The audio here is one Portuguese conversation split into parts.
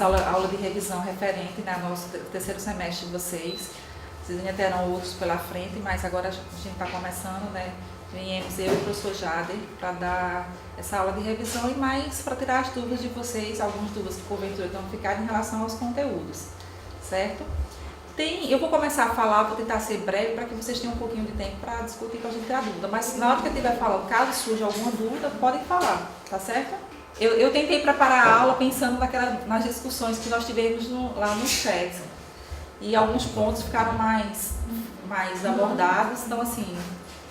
a aula de revisão referente, né, ao nosso terceiro semestre de vocês. Vocês ainda terão outros pela frente, mas agora a gente está começando, né? Viemos eu e o professor Jader para dar essa aula de revisão e mais para tirar as dúvidas de vocês, algumas dúvidas que porventura estão ficando em relação aos conteúdos, certo? Eu vou começar a falar, vou tentar ser breve para que vocês tenham um pouquinho de tempo para discutir com a gente tirar dúvida, mas na hora que eu estiver falando, caso surja alguma dúvida, podem falar, tá certo? Eu tentei preparar a aula pensando nas discussões que nós tivemos lá no chat e alguns pontos ficaram mais abordados, então assim,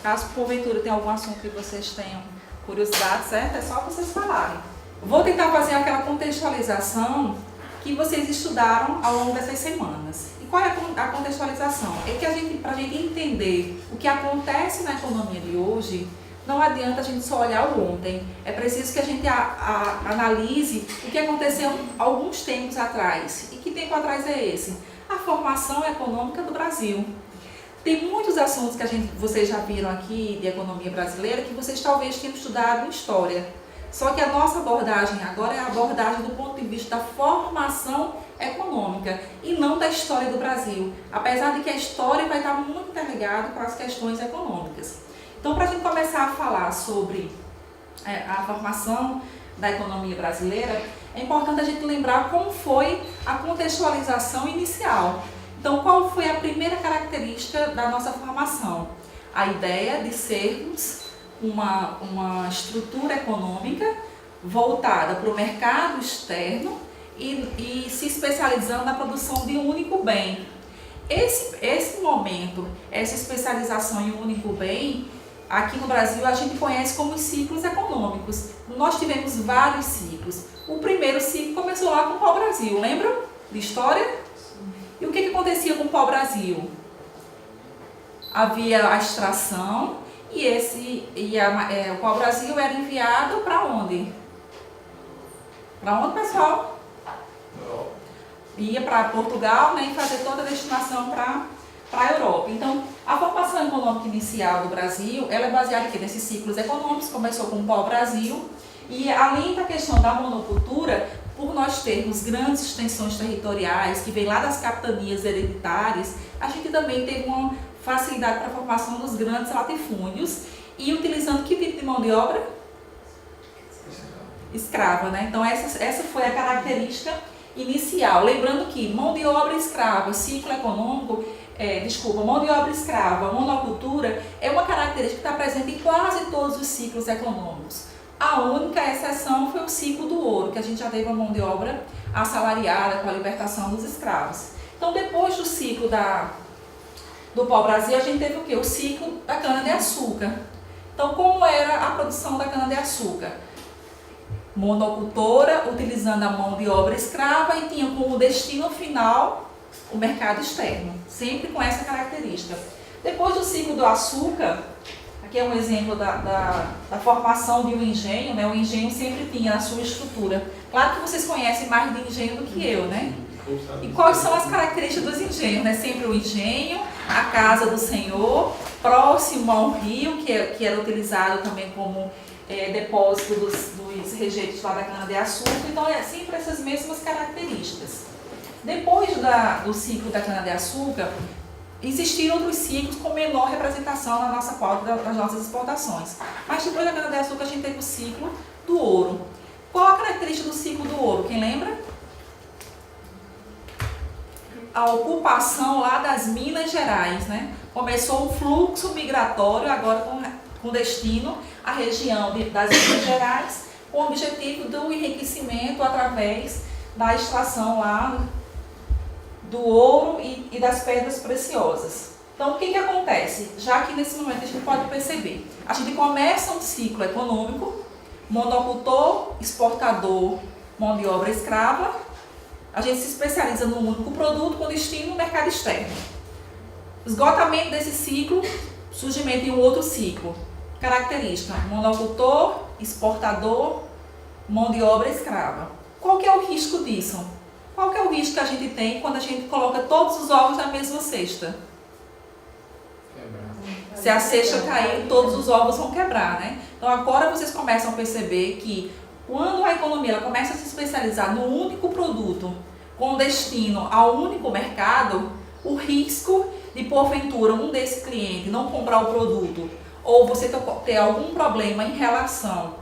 caso porventura tenha algum assunto que vocês tenham curiosidade, certo? É só vocês falarem. Vou tentar fazer aquela contextualização que vocês estudaram ao longo dessas semanas. E qual é a contextualização? É que para a gente entender o que acontece na economia de hoje, não adianta a gente só olhar o ontem. É preciso que a gente analise o que aconteceu alguns tempos atrás. E que tempo atrás é esse? A formação econômica do Brasil. Tem muitos assuntos que vocês já viram aqui de economia brasileira que vocês talvez tenham estudado em história. Só que a nossa abordagem agora é a abordagem do ponto de vista da formação econômica e não da história do Brasil. Apesar de que a história vai estar muito interligada com as questões econômicas. Então, para a gente começar a falar sobre a formação da economia brasileira, é importante a gente lembrar como foi a contextualização inicial. Então, qual foi a primeira característica da nossa formação? A ideia de sermos uma estrutura econômica voltada para o mercado externo e se especializando na produção de um único bem. Esse momento, essa especialização em um único bem, aqui no Brasil a gente conhece como os ciclos econômicos. Nós tivemos vários ciclos. O primeiro ciclo começou lá com o pau-brasil, lembram de história? E o que acontecia com o pau-brasil? Havia a extração e o pau-brasil era enviado para onde? Para onde, pessoal? Ia para Portugal, né, e fazer toda a destinação para a Europa. Então, a formação econômica inicial do Brasil, ela é baseada aqui nesses ciclos econômicos, começou com o pau-brasil, e além da questão da monocultura, por nós termos grandes extensões territoriais, que vem lá das capitanias hereditárias, a gente também teve uma facilidade para a formação dos grandes latifúndios, e utilizando que tipo de mão de obra? Escrava, né? Então, essa foi a característica inicial. Lembrando que mão de obra escrava, ciclo econômico, mão de obra escrava, monocultura, é uma característica que está presente em quase todos os ciclos econômicos. A única exceção foi o ciclo do ouro, que a gente já teve uma mão de obra assalariada com a libertação dos escravos. Então, depois do ciclo do pau-brasil, a gente teve o quê? O ciclo da cana-de-açúcar. Então, como era a produção da cana-de-açúcar? Monocultora, utilizando a mão de obra escrava e tinha como destino final o mercado externo, sempre com essa característica. Depois do ciclo do açúcar, aqui é um exemplo da formação de um engenho, né? O engenho sempre tinha a sua estrutura. Claro que vocês conhecem mais de engenho do que eu, né? E quais são as características dos engenhos, né? Sempre o engenho, a casa do senhor, próximo a um rio, que era utilizado também como depósito dos rejeitos lá da cana-de-açúcar. Então, é sempre essas mesmas características. Depois do ciclo da cana-de-açúcar, existiram outros ciclos com menor representação na nossa pauta das nossas exportações. Mas depois da cana-de-açúcar, a gente teve o ciclo do ouro. Qual a característica do ciclo do ouro? Quem lembra? A ocupação lá das Minas Gerais, né? Começou um fluxo migratório, agora com destino à região das Minas Gerais, com o objetivo do enriquecimento através da extração lá do ouro e das pedras preciosas. Então, o que acontece? Já que nesse momento a gente pode perceber, a gente começa um ciclo econômico, monocultor, exportador, mão de obra escrava, a gente se especializa num único produto com destino no mercado externo. Esgotamento desse ciclo, surgimento de um outro ciclo. Característica: monocultor, exportador, mão de obra escrava. Qual que é o risco disso? Qual que é o risco que a gente tem quando a gente coloca todos os ovos na mesma cesta? Quebrar. Se a cesta cair, todos os ovos vão quebrar, né? Então agora vocês começam a perceber que Quando a economia ela começa a se especializar no único produto, com destino ao único mercado, o risco de, porventura, um desse cliente não comprar o produto ou você ter algum problema em relação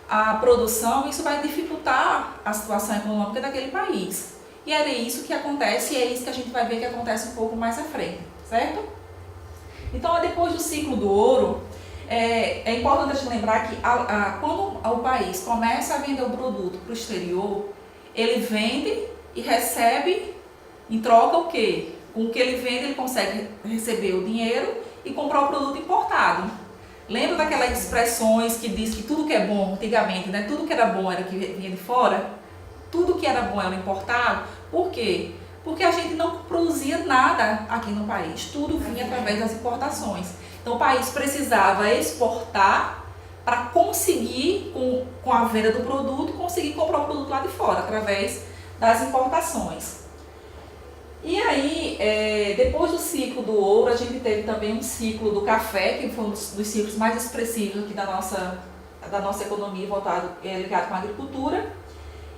à produção, isso vai dificultar a situação econômica daquele país. E era isso que acontece e é isso que a gente vai ver que acontece um pouco mais à frente, certo? Então, depois do ciclo do ouro, é importante a gente lembrar que quando o país começa a vender o produto para o exterior, ele vende e recebe em troca o quê? Com o que ele vende, ele consegue receber o dinheiro e comprar o produto importado. Lembra daquelas expressões que diz que tudo que é bom, antigamente, né? Tudo que era bom era que vinha de fora? Tudo que era bom era importado? Por quê? Porque a gente não produzia nada aqui no país, tudo vinha através das importações. Então o país precisava exportar para conseguir, com a venda do produto, conseguir comprar o produto lá de fora, através das importações. E aí, depois do ciclo do ouro, a gente teve também um ciclo do café, que foi um dos ciclos mais expressivos aqui da nossa economia, ligado com a agricultura.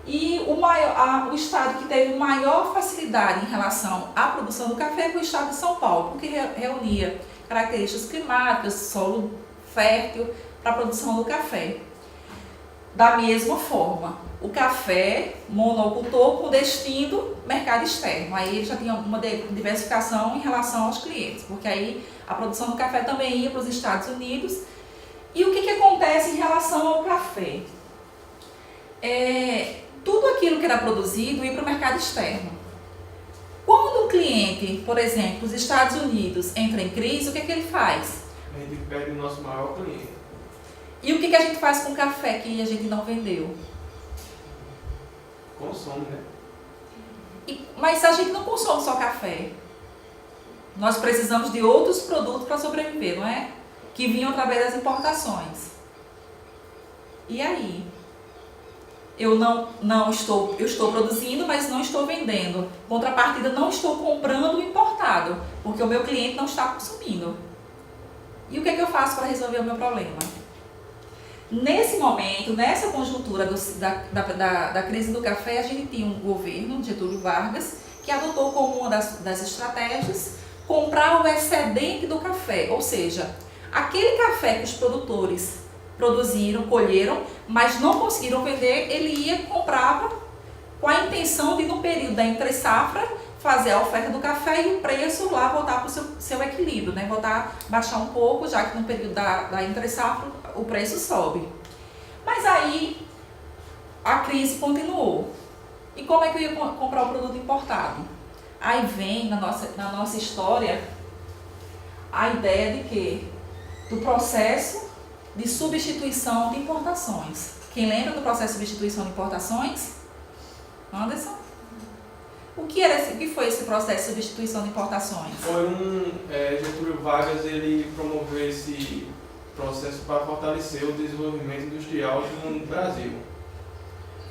E o estado que teve maior facilidade em relação à produção do café foi o estado de São Paulo, porque reunia características climáticas, solo fértil para a produção do café. Da mesma forma, o café monocultor com destino mercado externo. Aí ele já tinha uma diversificação em relação aos clientes, porque aí a produção do café também ia para os Estados Unidos. E o que acontece em relação ao café? Tudo aquilo que era produzido ia para o mercado externo. Quando um cliente, por exemplo, os Estados Unidos, entra em crise, o que ele faz? A gente perde o nosso maior cliente. E o que a gente faz com o café que a gente não vendeu? Consome, né? Mas a gente não consome só café. Nós precisamos de outros produtos para sobreviver, não é? Que vinham através das importações. E aí? Eu estou produzindo, mas não estou vendendo. Contrapartida, não estou comprando o importado, porque o meu cliente não está consumindo. E o que eu faço para resolver o meu problema? Nesse momento, nessa conjuntura da crise do café, a gente tinha um governo, Getúlio Vargas, que adotou como uma das estratégias comprar o excedente do café, ou seja, aquele café que os produtores produziram, colheram, mas não conseguiram vender, ele comprava com a intenção de, no período da entre-safra, fazer a oferta do café e o preço lá voltar para o seu equilíbrio, né? Baixar um pouco, já que no período da entre-safra o preço sobe. Mas aí a crise continuou. E como é que eu ia comprar o produto importado? Aí vem na nossa história a ideia de quê? Do processo de substituição de importações. Quem lembra do processo de substituição de importações? Anderson? O que foi esse processo de substituição de importações? Getúlio Vargas, ele promoveu esse processo para fortalecer o desenvolvimento industrial no Brasil.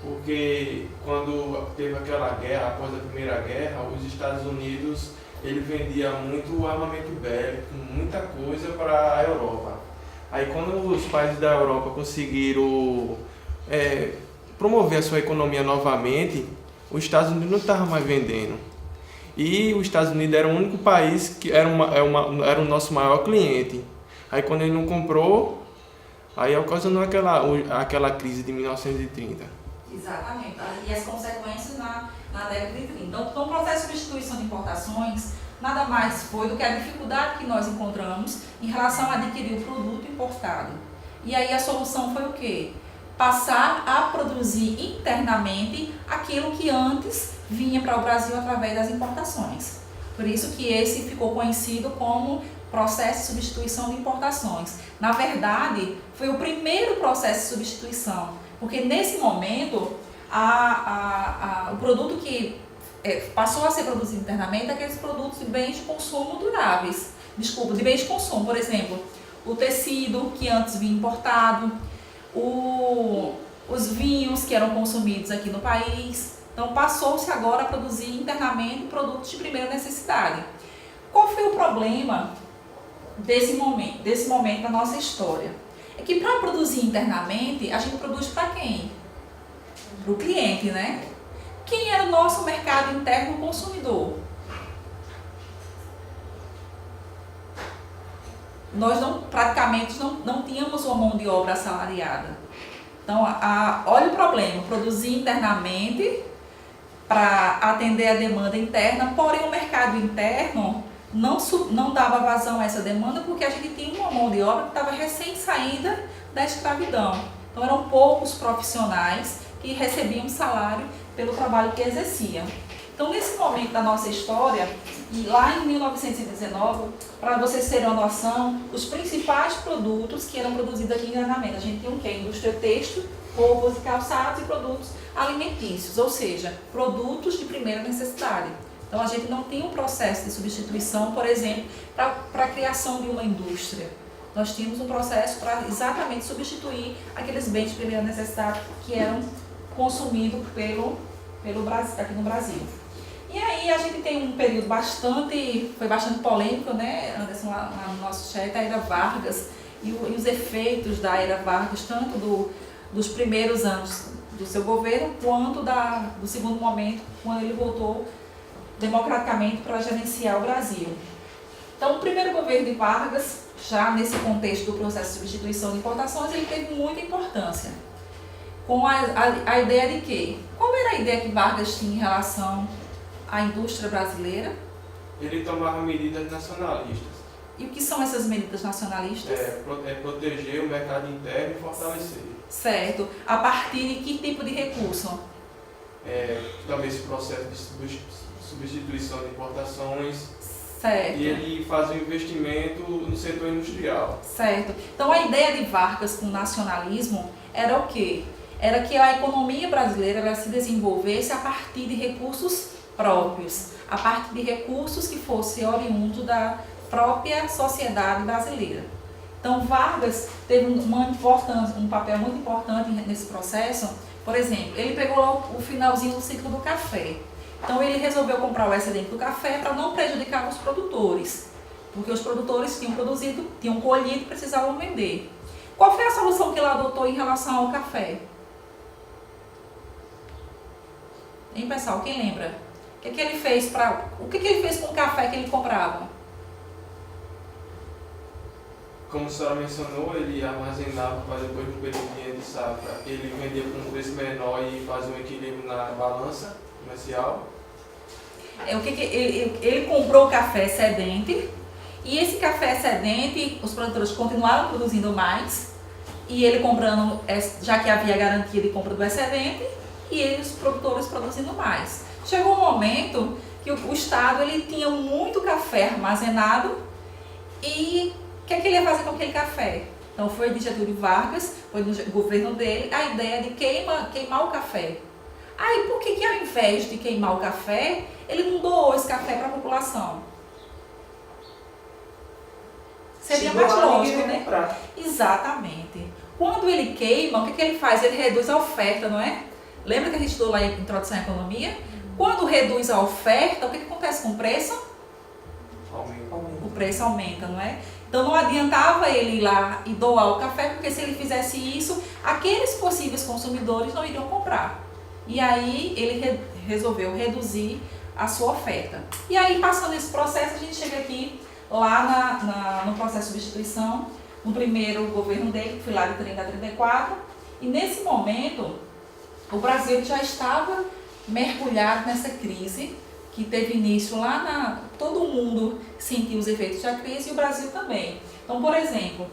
Porque quando teve aquela guerra, após a Primeira Guerra, os Estados Unidos, ele vendia muito armamento bélico, muita coisa para a Europa. Aí quando os países da Europa conseguiram promover a sua economia novamente, os Estados Unidos não estavam mais vendendo. E os Estados Unidos era o único país que era o nosso maior cliente. Aí quando ele não comprou, aí ocasionou aquela crise de 1930. Exatamente. E as consequências na década de 30. Então, o processo de substituição de importações nada mais foi do que a dificuldade que nós encontramos em relação a adquirir o produto importado. E aí a solução foi o quê? Passar a produzir internamente aquilo que antes vinha para o Brasil através das importações. Por isso que esse ficou conhecido como processo de substituição de importações. Na verdade, foi o primeiro processo de substituição, porque nesse momento o produto que passou a ser produzido internamente é aqueles produtos de bens de consumo duráveis. De bens de consumo, por exemplo, o tecido que antes vinha importado, os vinhos que eram consumidos aqui no país. Então passou-se agora a produzir internamente produtos de primeira necessidade. Qual foi o problema desse momento da nossa história? É que para produzir internamente, a gente produz para quem? para o cliente, né? Quem era o nosso mercado interno consumidor? Nós praticamente não tínhamos uma mão de obra assalariada. Então, olha o problema, produzir internamente para atender a demanda interna, porém o mercado interno não dava vazão a essa demanda porque a gente tinha uma mão de obra que estava recém-saída da escravidão. Então eram poucos profissionais que recebiam salário pelo trabalho que exerciam. Então nesse momento da nossa história, e lá em 1919, para vocês terem uma noção, os principais produtos que eram produzidos aqui internamente, a gente tinha o quê? Indústria têxtil, roupas e calçados e produtos alimentícios, ou seja, produtos de primeira necessidade. Então a gente não tem um processo de substituição, por exemplo, para a criação de uma indústria. Nós tínhamos um processo para exatamente substituir aqueles bens de primeira necessidade que eram consumidos pelo Brasil, aqui no Brasil. E aí a gente tem um período foi bastante polêmico, né, Anderson, lá no nosso chat, a Era Vargas e os efeitos da Era Vargas, tanto dos primeiros anos do seu governo, quanto do segundo momento, quando ele voltou democraticamente para gerenciar o Brasil. Então, o primeiro governo de Vargas, já nesse contexto do processo de substituição de importações, ele teve muita importância. Com a ideia de quê? Qual era a ideia que Vargas tinha em relação à indústria brasileira? Ele tomava medidas nacionalistas. E o que são essas medidas nacionalistas? Proteger o mercado interno e fortalecer. Certo. A partir de que tipo de recurso? Também esse processo de substituição de importações. Certo. E ele faz um investimento no setor industrial. Certo. Então a ideia de Vargas com o nacionalismo era o quê? Era que a economia brasileira ela se desenvolvesse a partir de recursos próprios, a partir de recursos que fossem oriundos da própria sociedade brasileira. Então Vargas teve um papel muito importante nesse processo. Por exemplo, ele pegou lá o finalzinho do ciclo do café. Então ele resolveu comprar o excedente do café para não prejudicar os produtores, porque os produtores tinham colhido e precisavam vender. Qual foi a solução que ele adotou em relação ao café? Hein, pessoal, quem lembra? O que ele fez com o café que ele comprava? Como a senhora mencionou, ele armazenava para depois do período de safra, ele vendia por um preço menor e fazia um equilíbrio na balança comercial. Ele comprou o café excedente e esse café excedente, os produtores continuaram produzindo mais e ele comprando, já que havia garantia de compra do excedente, e os produtores produzindo mais. Chegou um momento que o Estado ele tinha muito café armazenado e o que ele ia fazer com aquele café? Então foi de Getúlio Vargas, foi no governo dele, a ideia de queimar o café. Aí por que ao invés de queimar o café, ele não doou esse café para a população? Seria mais lógico, né? Comprar. Exatamente. Quando ele queima, o que ele faz? Ele reduz a oferta, não é? Lembra que a gente estudou lá em Introdução à Economia? Quando reduz a oferta, o que acontece com o preço? Aumenta. O preço aumenta, não é? Então não adiantava ele ir lá e doar o café, porque se ele fizesse isso, aqueles possíveis consumidores não iriam comprar. E aí ele resolveu reduzir a sua oferta. E aí, passando esse processo, a gente chega aqui lá no processo de substituição, no primeiro governo dele, que foi lá de 30 a 34, e nesse momento o Brasil já estava mergulhado nessa crise que teve início lá todo mundo sentiu os efeitos da crise e o Brasil também. Então, por exemplo,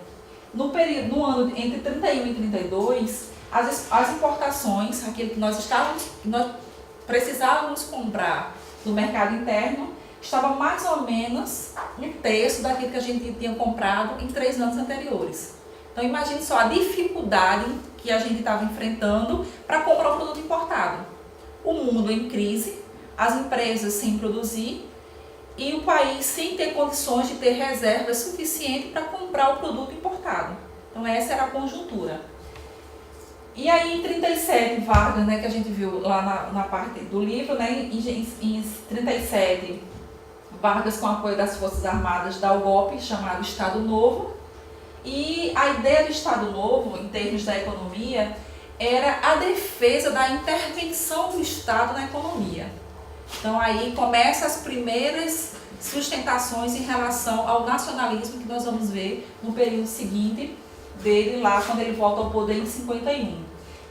no ano entre 31 e 32, as importações, aquilo que nós precisávamos comprar no mercado interno, estava mais ou menos um terço daquilo que a gente tinha comprado em 3 anos anteriores. Então imagine só a dificuldade que a gente estava enfrentando para comprar o produto importado. O mundo em crise, as empresas sem produzir e o país sem ter condições de ter reservas suficientes para comprar o produto importado. Então essa era a conjuntura. E aí em 37, Vargas, né, que a gente viu lá na parte do livro, né, em 37, Vargas, com o apoio das Forças Armadas, dá o golpe chamado Estado Novo. E a ideia do Estado Novo, em termos da economia, era a defesa da intervenção do Estado na economia. Então aí começam as primeiras sustentações em relação ao nacionalismo que nós vamos ver no período seguinte dele lá, quando ele volta ao poder em 51.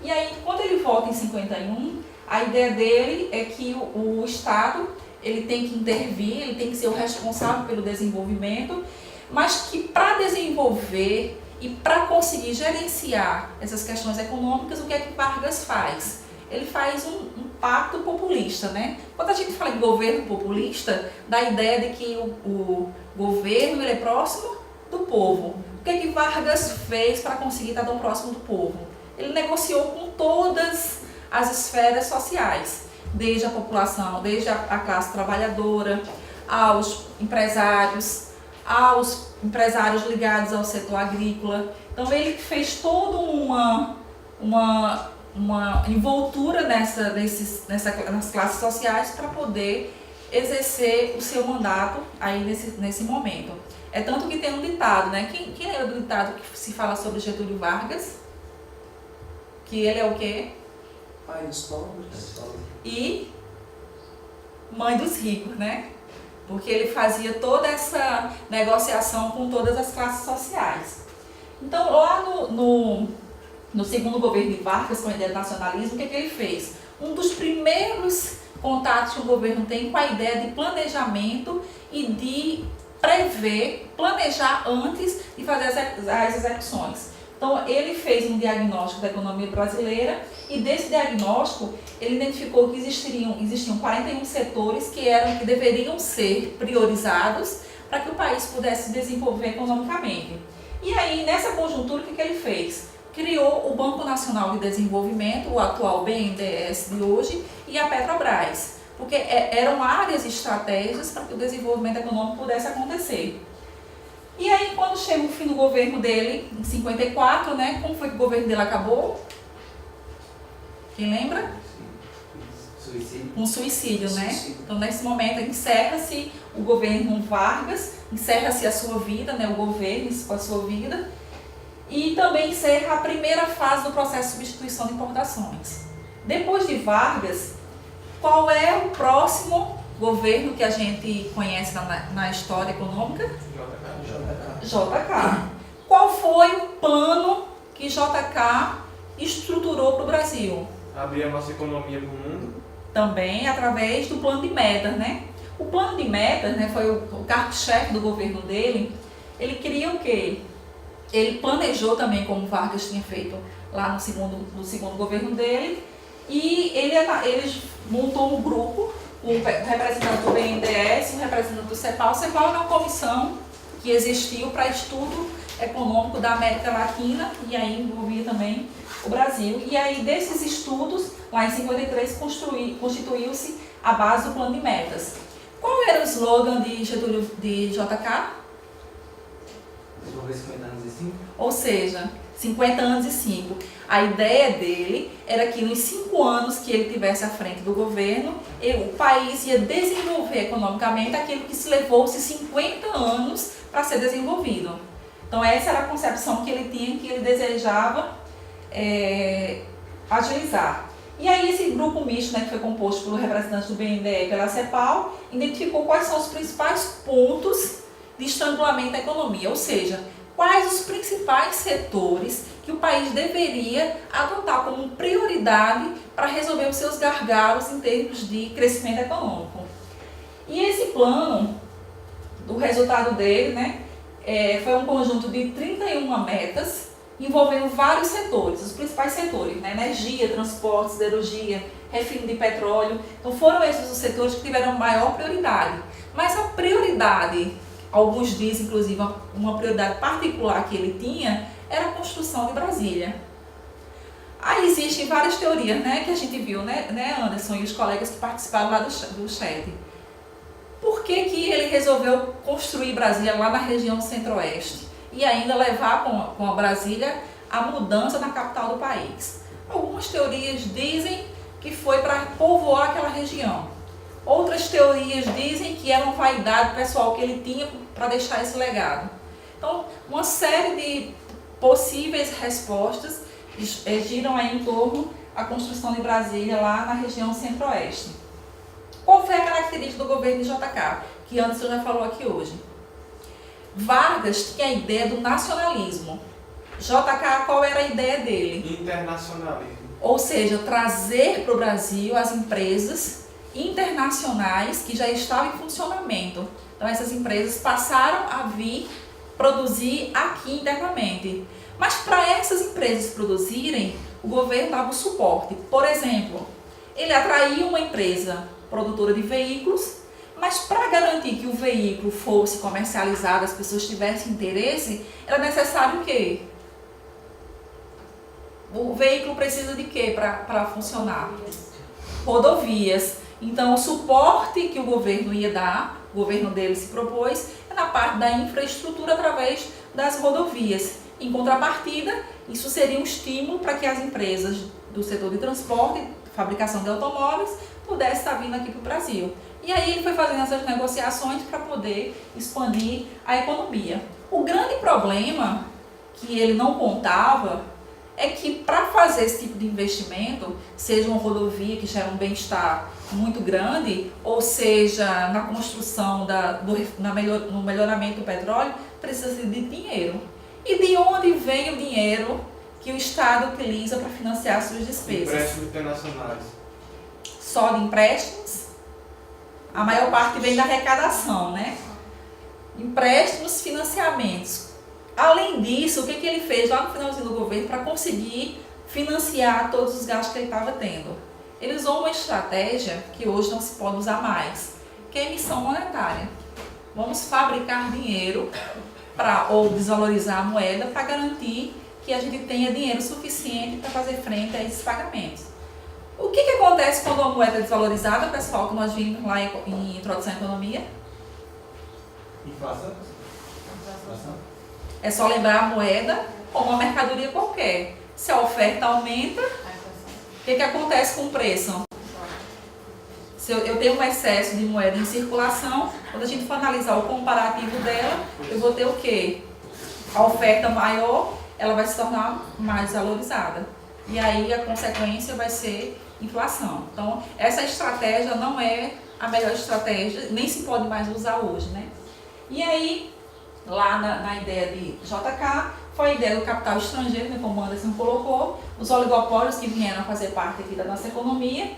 E aí, quando ele volta em 51, a ideia dele é que o Estado ele tem que intervir, ele tem que ser o responsável pelo desenvolvimento, mas que para desenvolver e para conseguir gerenciar essas questões econômicas, o que é que Vargas faz? Ele faz um pacto populista, né? Quando a gente fala em governo populista, dá a ideia de que o governo ele é próximo do povo. O que é que Vargas fez para conseguir estar tão próximo do povo? Ele negociou com todas as esferas sociais, desde a população, desde a classe trabalhadora, aos empresários ligados ao setor agrícola. Então ele fez toda uma envoltura nas classes sociais para poder exercer o seu mandato aí nesse momento. É tanto que tem um ditado, né? Quem é o ditado que se fala sobre Getúlio Vargas? Que ele é o quê? Pai dos pobres. E mãe dos ricos, né? Porque ele fazia toda essa negociação com todas as classes sociais. Então, lá no segundo governo de Vargas, com a ideia do nacionalismo, o que ele fez? Um dos primeiros contatos que o governo tem com a ideia de planejamento e de planejar antes de fazer as execuções. Então, ele fez um diagnóstico da economia brasileira e desse diagnóstico ele identificou que existiam 41 setores que deveriam ser priorizados para que o país pudesse se desenvolver economicamente. E aí, nessa conjuntura, o que ele fez? Criou o Banco Nacional de Desenvolvimento, o atual BNDES de hoje, e a Petrobras, porque eram áreas estratégicas para que o desenvolvimento econômico pudesse acontecer. E aí, quando chega o fim do governo dele, em 54, né? Como foi que o governo dele acabou? Quem lembra? Suicídio. Um suicídio, né? Então, nesse momento, encerra-se o governo Vargas, encerra-se a sua vida, né? O governo com a sua vida, e também encerra a primeira fase do processo de substituição de importações. Depois de Vargas, qual é o próximo governo que a gente conhece na história econômica? JK. Qual foi o plano que JK estruturou para o Brasil? Abrir a nossa economia para o mundo. Também através do plano de metas, né? O plano de metas, né, foi o cargo-chefe do governo dele. Ele queria o quê? Ele planejou também, como Vargas tinha feito lá no segundo governo dele, e ele montou um grupo, o representante do BNDES, o representante do CEPAL. O CEPAL é uma comissão que existiu para estudo econômico da América Latina, e aí envolvia também o Brasil. E aí, desses estudos, lá em 53, constituiu-se a base do plano de metas. Qual era o slogan de JK? Desenvolver 50 anos e 5? Ou seja, 50 anos e 5. A ideia dele era que nos 5 anos que ele tivesse à frente do governo, o país ia desenvolver economicamente aquilo que se levou-se 50 anos para ser desenvolvido. Então essa era a concepção que ele tinha, que ele desejava agilizar. E aí esse grupo misto, né, que foi composto pelo representante do BNDE e pela CEPAL, identificou quais são os principais pontos de estrangulamento da economia, ou seja, quais os principais setores que o país deveria adotar como prioridade para resolver os seus gargalos em termos de crescimento econômico. E esse plano, o resultado dele, né, foi um conjunto de 31 metas envolvendo vários setores, os principais setores, né, energia, transporte, siderurgia, refino de petróleo. Então foram esses os setores que tiveram maior prioridade. Mas a prioridade, alguns dizem, inclusive, uma prioridade particular que ele tinha, era a construção de Brasília. Aí existem várias teorias, né, que a gente viu, né, Anderson e os colegas que participaram lá do chat. Por que ele resolveu construir Brasília lá na região centro-oeste e ainda levar com a Brasília a mudança na capital do país? Algumas teorias dizem que foi para povoar aquela região. Outras teorias dizem que era uma vaidade pessoal que ele tinha para deixar esse legado. Então, uma série de possíveis respostas giram aí em torno da construção de Brasília lá na região centro-oeste. Qual foi a característica do governo de JK, que Anderson já falou aqui hoje? Vargas tinha a ideia do nacionalismo. JK, qual era a ideia dele? Internacionalismo. Ou seja, trazer para o Brasil as empresas internacionais que já estavam em funcionamento. Então essas empresas passaram a vir produzir aqui internamente. Mas para essas empresas produzirem, o governo dava o suporte. Por exemplo, ele atraía uma empresa produtora de veículos, mas para garantir que o veículo fosse comercializado, as pessoas tivessem interesse, era necessário o quê? O veículo precisa de quê para funcionar? Rodovias. Então, o suporte que o governo ia dar, o governo dele se propôs, é na parte da infraestrutura através das rodovias. Em contrapartida, isso seria um estímulo para que as empresas do setor de transporte, fabricação de automóveis, pudessem estar vindo aqui para o Brasil. E aí ele foi fazendo essas negociações para poder expandir a economia. O grande problema que ele não contava é que para fazer esse tipo de investimento, seja uma rodovia que gera um bem-estar muito grande, ou seja, na construção, no melhoramento do petróleo, precisa de dinheiro. E de onde vem o dinheiro que o Estado utiliza para financiar suas despesas? Empréstimos internacionais. Só de empréstimos? A maior parte vem da arrecadação, né? Empréstimos, financiamentos. Além disso, o que ele fez lá no finalzinho do governo para conseguir financiar todos os gastos que ele estava tendo? Ele usou uma estratégia que hoje não se pode usar mais, que é a emissão monetária. Vamos fabricar dinheiro ou desvalorizar a moeda para garantir que a gente tenha dinheiro suficiente para fazer frente a esses pagamentos. O que acontece quando a moeda é desvalorizada, pessoal, que nós vimos lá em Introdução à Economia? Inflação? É só lembrar a moeda como uma mercadoria qualquer. Se a oferta aumenta, o que acontece com o preço? Se eu tenho um excesso de moeda em circulação, quando a gente for analisar o comparativo dela, eu vou ter o quê? A oferta maior, ela vai se tornar mais valorizada. E aí a consequência vai ser inflação. Então, essa estratégia não é a melhor estratégia, nem se pode mais usar hoje, né? E aí, lá na ideia de JK, foi a ideia do capital estrangeiro, né, como o Anderson colocou, os oligopólios que vieram fazer parte aqui da nossa economia.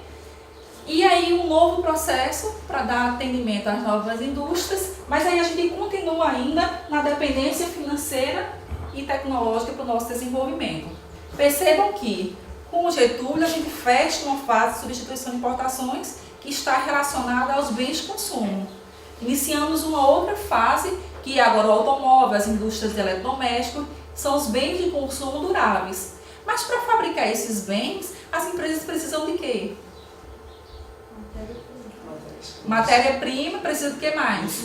E aí um novo processo para dar atendimento às novas indústrias, mas aí a gente continua ainda na dependência financeira e tecnológica para o nosso desenvolvimento. Percebam que com o Getúlio a gente fecha uma fase de substituição de importações que está relacionada aos bens de consumo. Iniciamos uma outra fase que agora o automóvel, as indústrias de eletrodomésticos, são os bens de consumo duráveis. Mas para fabricar esses bens, as empresas precisam de quê? Matéria-prima, precisa de que mais?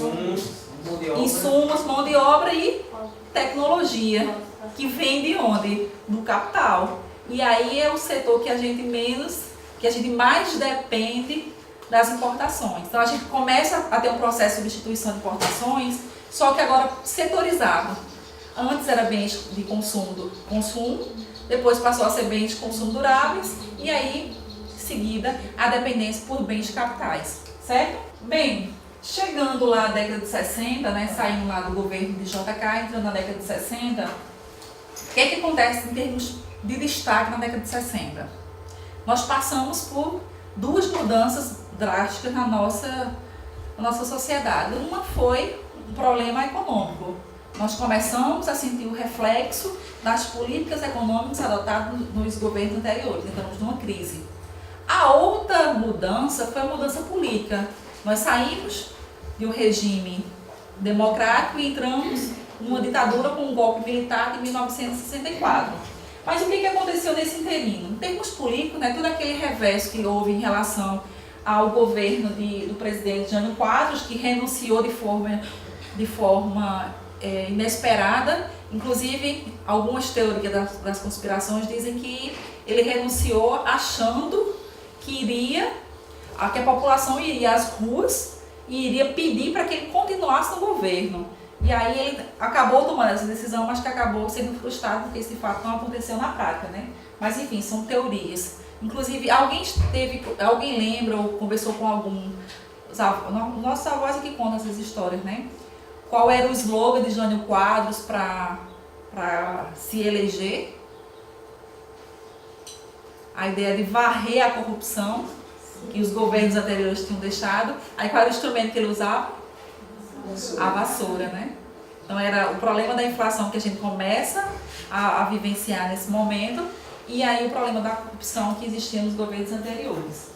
Insumos, mão de obra e tecnologia, que vem de onde? Do capital. E aí é o setor que a gente mais depende das importações. Então a gente começa a ter um processo de substituição de importações, só que agora setorizado. Antes era bens de consumo, depois passou a ser bens de consumo duráveis e aí, em seguida, a dependência por bens de capitais, certo? Bem, chegando lá na década de 60, né, saindo lá do governo de JK, entrando na década de 60, o que acontece em termos de destaque na década de 60? Nós passamos por duas mudanças drásticas na nossa sociedade. Uma foi um problema econômico. Nós começamos a sentir o reflexo das políticas econômicas adotadas nos governos anteriores. Entramos numa crise. A outra mudança foi a mudança política. Nós saímos de um regime democrático e entramos numa ditadura com um golpe militar de 1964. Mas o que aconteceu nesse interino? Em termos políticos, né, todo aquele reverso que houve em relação ao governo do presidente Jânio Quadros, que renunciou de forma inesperada. Inclusive, algumas teorias das conspirações dizem que ele renunciou achando que a população iria às ruas e iria pedir para que ele continuasse no governo. E aí ele acabou tomando essa decisão, mas que acabou sendo frustrado porque esse fato não aconteceu na prática, né? Mas enfim, são teorias. Inclusive, alguém lembra ou conversou com algum... Nossos avós é que contam essas histórias, né? Qual era o slogan de Jânio Quadros para se eleger? A ideia de varrer a corrupção que os governos anteriores tinham deixado. Aí qual era o instrumento que ele usava? A vassoura, né? Então era o problema da inflação que a gente começa a vivenciar nesse momento, e aí o problema da corrupção que existia nos governos anteriores.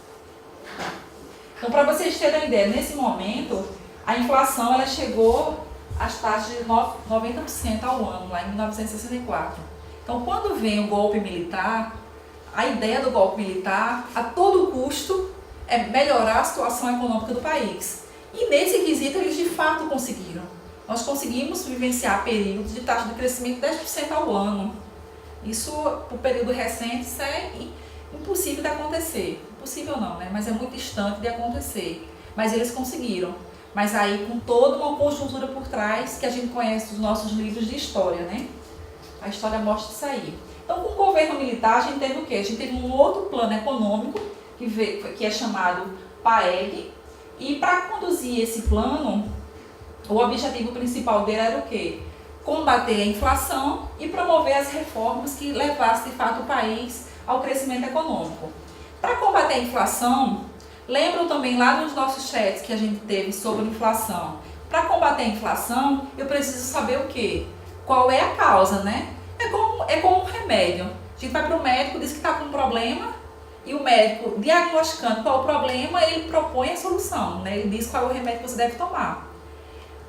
Então, para vocês terem uma ideia, nesse momento a inflação ela chegou às taxas de 90% ao ano, lá em 1964. Então, quando vem o golpe militar, a ideia do golpe militar, a todo custo, é melhorar a situação econômica do país. E nesse quesito eles de fato conseguiram. Nós conseguimos vivenciar períodos de taxa de crescimento de 10% ao ano. Isso, por período recente, isso é impossível de acontecer. Impossível não, né? Mas é muito distante de acontecer. Mas eles conseguiram. Mas aí com toda uma conjuntura por trás que a gente conhece dos nossos livros de história, né? A história mostra isso aí. Então, com o governo militar, a gente teve o quê? A gente teve um outro plano econômico, que é chamado PAEG, e para conduzir esse plano, o objetivo principal dele era o quê? Combater a inflação e promover as reformas que levassem, de fato, o país ao crescimento econômico. Para combater a inflação, lembram também lá nos nossos chats que a gente teve sobre inflação? Para combater a inflação, eu preciso saber o quê? Qual é a causa, né? É como um remédio. A gente vai para o médico, diz que está com um problema, e o médico, diagnosticando qual é o problema, ele propõe a solução, né? Ele diz qual é o remédio que você deve tomar.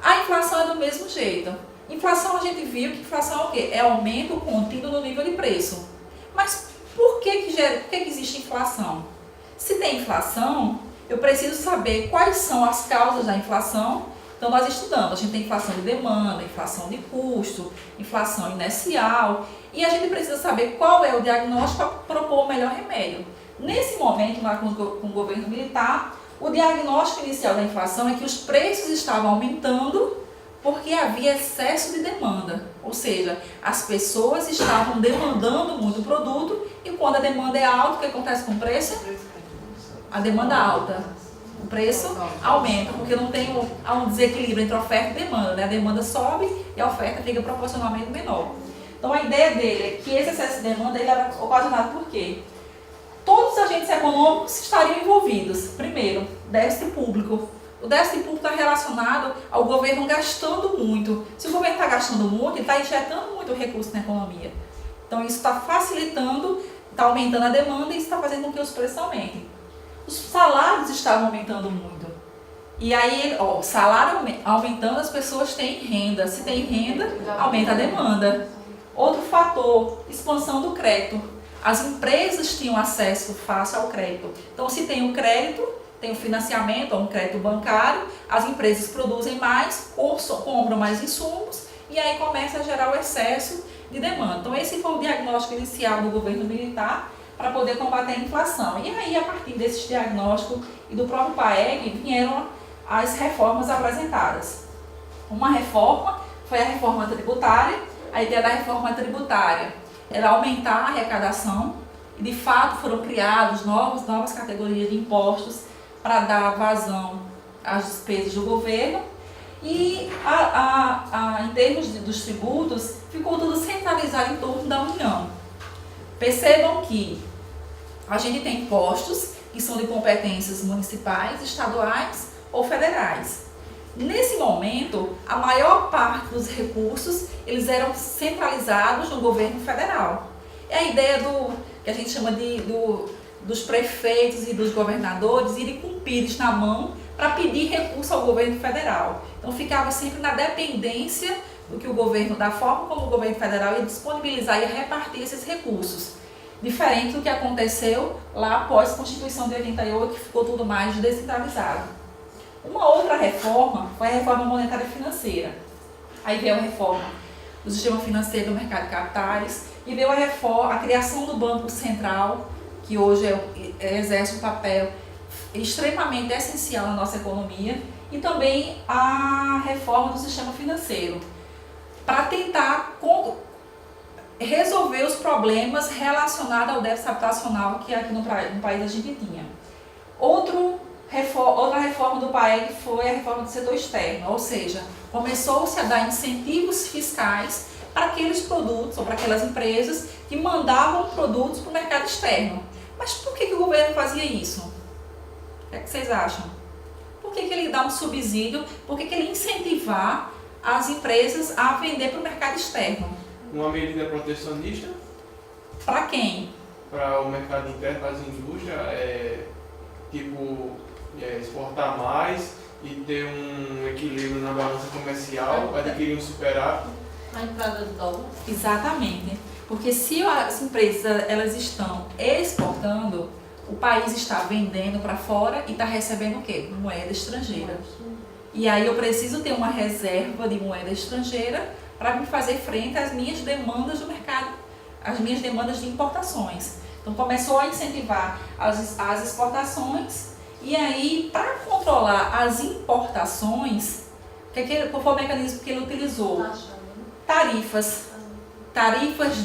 A inflação é do mesmo jeito. Inflação, a gente viu que inflação é o quê? É aumento contínuo no nível de preço. Mas por que existe inflação? Se tem inflação, eu preciso saber quais são as causas da inflação. Então, nós estudamos, a gente tem inflação de demanda, inflação de custo, inflação inercial, e a gente precisa saber qual é o diagnóstico para propor o melhor remédio. Nesse momento, lá com o governo militar, o diagnóstico inicial da inflação é que os preços estavam aumentando porque havia excesso de demanda, ou seja, as pessoas estavam demandando muito produto, e quando a demanda é alta, o que acontece com o preço? A demanda alta. O preço aumenta, porque há um desequilíbrio entre oferta e demanda, né? A demanda sobe e a oferta fica proporcionalmente menor. Então a ideia dele é que esse excesso de demanda ele era ocasionado por quê? Todos os agentes econômicos estariam envolvidos. Primeiro, déficit público. O déficit público está relacionado ao governo gastando muito. Se o governo está gastando muito, ele está injetando muito recurso na economia. Então isso está facilitando, está aumentando a demanda e isso está fazendo com que os preços aumentem. Os salários estavam aumentando muito. E aí, salário aumentando, as pessoas têm renda. Se tem renda, aumenta a demanda. Outro fator, expansão do crédito. As empresas tinham acesso fácil ao crédito. Então, se tem o crédito, tem o financiamento, um crédito bancário, as empresas produzem mais, compram mais insumos, e aí começa a gerar o excesso de demanda. Então, esse foi o diagnóstico inicial do governo militar, para poder combater a inflação. E aí, a partir desses diagnósticos e do próprio PAEG, vieram as reformas apresentadas. Uma reforma foi a reforma tributária. A ideia da reforma tributária era aumentar a arrecadação, e de fato foram criadas novas categorias de impostos para dar vazão às despesas do governo. E em termos dos tributos, ficou tudo centralizado em torno da União. Percebam que a gente tem impostos que são de competências municipais, estaduais ou federais. Nesse momento, a maior parte dos recursos eles eram centralizados no governo federal. É a ideia que a gente chama dos prefeitos e dos governadores irem com pires na mão para pedir recurso ao governo federal. Então ficava sempre na dependência da forma como o governo federal ia disponibilizar e repartir esses recursos. Diferente do que aconteceu lá após a Constituição de 88, que ficou tudo mais descentralizado. Uma outra reforma foi a reforma monetária e financeira. Aí veio a reforma do sistema financeiro do mercado de capitais e veio a criação do Banco Central, que hoje exerce um papel extremamente essencial na nossa economia. e também a reforma do sistema financeiro, para tentar resolver os problemas relacionados ao déficit habitacional que aqui no país a gente tinha. Outra reforma do PAEG foi a reforma do setor externo, ou seja, começou-se a dar incentivos fiscais para aqueles produtos ou para aquelas empresas que mandavam produtos para o mercado externo. Mas por que o governo fazia isso? O que é que vocês acham? Por que ele dá um subsídio? Por que ele incentivar as empresas a vender para o mercado externo? Uma medida protecionista? Para quem? Para o mercado interno, para as indústrias, exportar mais e ter um equilíbrio na balança comercial, adquirir um superávit. A entrada do dólar. Exatamente. Porque se as empresas elas estão exportando, o país está vendendo para fora e está recebendo o quê? Moeda estrangeira. E aí eu preciso ter uma reserva de moeda estrangeira para me fazer frente às minhas demandas do mercado, às minhas demandas de importações. Então começou a incentivar as exportações e aí para controlar as importações, qual foi o mecanismo que ele utilizou? Tarifas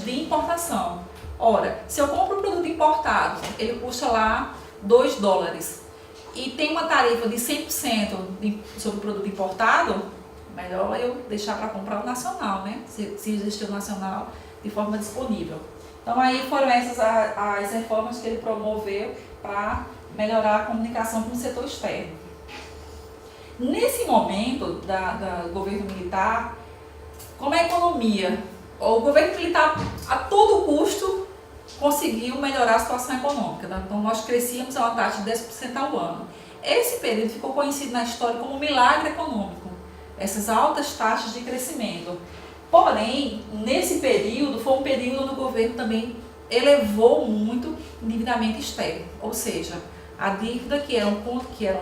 de importação. Ora, se eu compro um produto importado, ele custa lá $2 e tem uma tarifa de 100% sobre o produto importado, melhor eu deixar para comprar o nacional, né? Se existir o nacional de forma disponível. Então aí foram essas as reformas que ele promoveu para melhorar a comunicação com o setor externo. Nesse momento do governo militar, como a economia, o governo militar a todo custo conseguiu melhorar a situação econômica. Então nós crescíamos a uma taxa de 10% ao ano. Esse período ficou conhecido na história como um milagre econômico, essas altas taxas de crescimento. Porém, nesse período, foi um período onde o governo também elevou muito o endividamento externo, ou seja, a dívida que